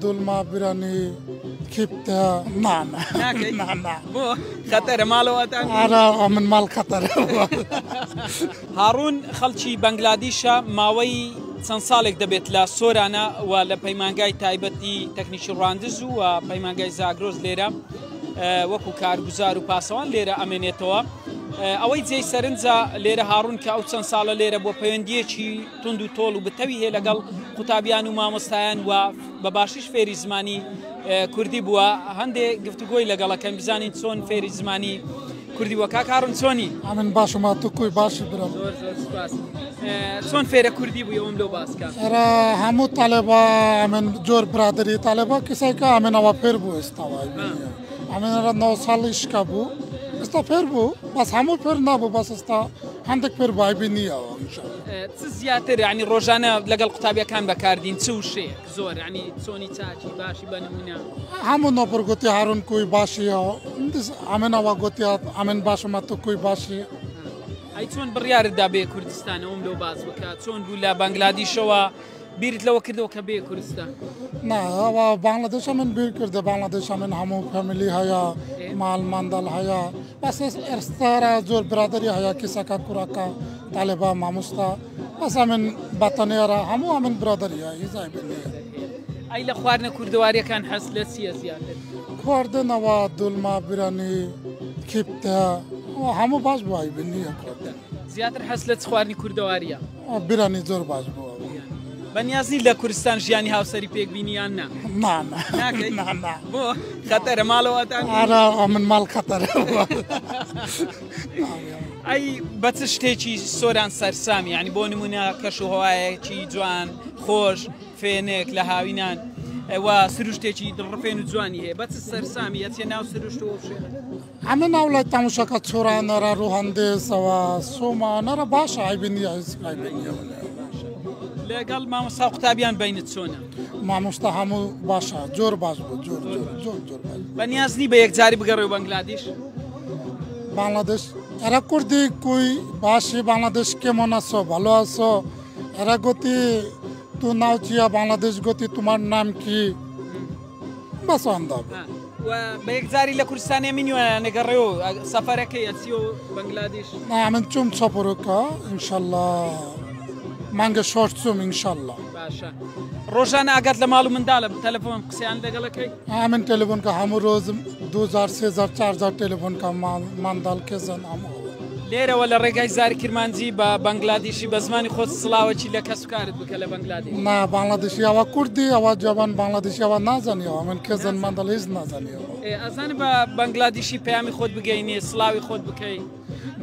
دولما براني كيبتا نعم نعم بو خطر مالو وطن أنا من مال خطر هارون خەڵکی بەنگلادیشە ماوەی چەند ساڵێک دەبێت لە سۆرانە و لە پەیمانگای تایبەتی تەکنیکی ڕواندز و پەیمانگای زاگرۆز لێرە وەکو کارگوزار و پاسەوان لێرە ئەمێنێتەوە ئەوەی جێی سەرنجە لێرە هاڕون کە ئەو چەند ساڵە لێرە بۆ پەیوەندیەکی تند و تۆڵ و بتەوی هەیە لەگەڵ قوتابیان و مامۆستایان و بە باشیش فێری زمانی کوردی بووە هەندێک گفتوگۆی لەگەڵەکەم بزانین چۆن فێری زمانی کوردی وە کاک هاڕون چۆنی؟ من باشم تو کوی باشی برم زۆر زۆر سوپاس چۆن فێرە کوردی بووی ئەوم لەو باسکە هەموو طالبا من جۆر برادری طالبا کەسێکە ئەمێنەوە فێر بوو ئێستاوای ئەمێنەرە 9 ساڵیشکە بوو ئێستا فێر بوو بەس هەموو فێر نابوو بەس ئێستا هەندێک فێر بوو بینیەوە چ زیاتر ینی ڕۆژانە لەگەڵ قوتابیەکان بەکاردین چ وشەیەک زۆر ینی چۆنی چاچی باشی بەنمونە هەموو نۆپڕ گوتی هاڕون کوی باشیەوە ئەمێنەوە گوتی ئەمێن باشمە تو کوی باشی ئەی چۆن بڕیارتدا بێ کوردستان ئەوم لەو باز بکات چۆن بوو لە بەنگلادیشەوە بیرت لەوە کردەوە کە بێ کوردستان ئەوە بانگلادێش من بیر کردە بانگلادێش من هەموو فەمیلی هەیە ماڵ مندڵ هەیە بەس ئێستارە زۆر برادری هەیە کیسەکە کوڕەکە طالبا مامۆستا بەس من بەتەنێرە هەموو من برادریە هیزای بینیە ئەی لە خواردنە کوردەواریەکان هەست لە چیە زیاتر خواردنەوە دولما برانی کیپتە هەموو باش بووای بینیە زیاتر هەست لە چ خواردنی کوردەواریە برانی زۆر باش بووە بەنیازی لە کوردستان ژیانی هاوسەری پێک بینیان نا بۆ خەتەرە ماڵەوەتان من ماڵ خەتەرە ئەی بە چ شتێکی سۆران سەرسامی ینی بۆ نمونە کەش و هەوایەکی جوان خۆش فێنێک لە هاوینان و سروشتێکی دڵڕفێن و جوانی هەیە بە چ سەرسامی ئەچێ ناو سروشت و ئەمە ناو لای تەماشاکە چۆرانەرە ڕوهەندێسەوە سۆمانەرە باشە ئایبینیە هیچ لەگەڵ مامۆستا قوتابیان بینت چۆنە؟ مامۆستا هەموو باشە جۆر باش بوو جۆر بەنیازنی بە یەکجاری بگەڕێ و بەنگلادیش বাংলাদেশ এরা কুর্দি কুই বাসি বাংলাদেশ কেমন আছো ভালো আছো এরা গতি তু নাও চিয়া বাংলাদেশ গতি তোমার নাম কি বাস আন্দাব بە یەکجاری لە کوردستانی مینیوە نەگەڕێەوە سەفەرەکەی ئەچی و بەنگلادیش من چوم سەپۆرەکە ئینشەڵڵا مانگە شۆرچوم ئینشەڵڵا باشە ڕۆژانە ئاگات لە ماڵ و منداڵە تەلەفۆن قسەیان لەگەڵەکەی من تەلەفۆنکە هەموو ڕۆزم 2000 3000 4000 تەلەفۆنکە منداڵ کەزن هەموو لێرەوە لە ڕێگای زاری کرمانجی بە بەنگلادیشی بە زمانی خۆت سڵاوەکی لە کەسوکارت بکە لە بەنگلادیش نا بانگلادیشی ئەوە کوردی ئەوە جوان بانگلادیشی ئەوە نازانیەوە من کەزن منداڵ هیچ نازانیەوە ئەزانە بە بەنگلادیشی پەیامی خۆت بگەینێ سڵاوی خۆت بکەی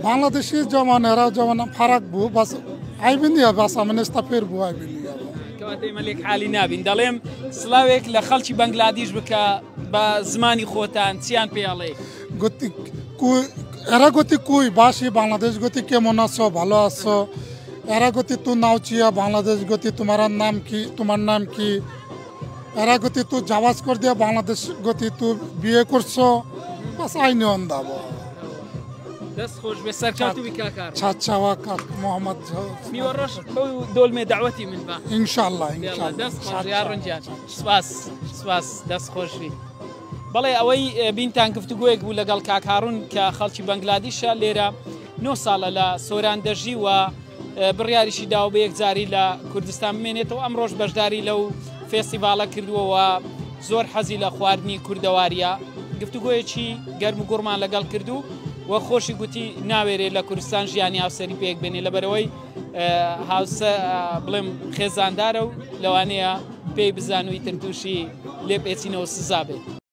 بانگلادیشی جوانێرە جوانم فەرق بوو بەس ئایبینیە بەسە من ئێستا پێر بوو ئایبینیە کەواتەی مەلێک حالی نابین دەڵێم سڵاوێک لە خەڵکی بەنگلادیش بکە بە زمانی خۆتان چیان پێڵێ گوتی এরা গতি কুই বাসি বাংলাদেশ গতি কেমন আছো ভালো আছো এরা গতি তু নাও চিয়া বাংলাদেশ গতি তোমার নাম কি এরা গতি তু জাওয়াজ কর দিয়া বাংলাদেশ গতি তু বিয়ে করছো বাস আইনি অন্দাব دەست خۆش بێ سەرکەوتوی کاکار چاچاوا کاک محمد میوەڕۆژ دۆلمێ داوەتی من بە ئینشاءالله دەست خۆش یاڕەنجیان سپاس دەست خۆشی بەڵێ ئەوەی بینتان گفتوگویەک بوو لەگەڵ کاک هاڕون کە خەڵکی بەنگلادیشە لێرە 9 ساڵە لە سۆران دەژی و بڕیاریشی داوە بە یەکجاری لە کوردستان بمێنێتەوە ئەم ڕۆژ بەشداری لەو فێستیڤالە کردووەوە زۆر حەزی لە خواردنی کوردەواریە گفتوگویەکی گەرم و گوڕمان لەگەڵ کردو و خۆشی گوتی ناوێرێ لە کوردستان ژیانی هاوسەری پێک بێنێ لەبەرەوەی هاوسە بڵێم خێزاندارە و لەوانەیە پێی بزان و ئیتر تووشی لێ بێچینەوە سزا بێت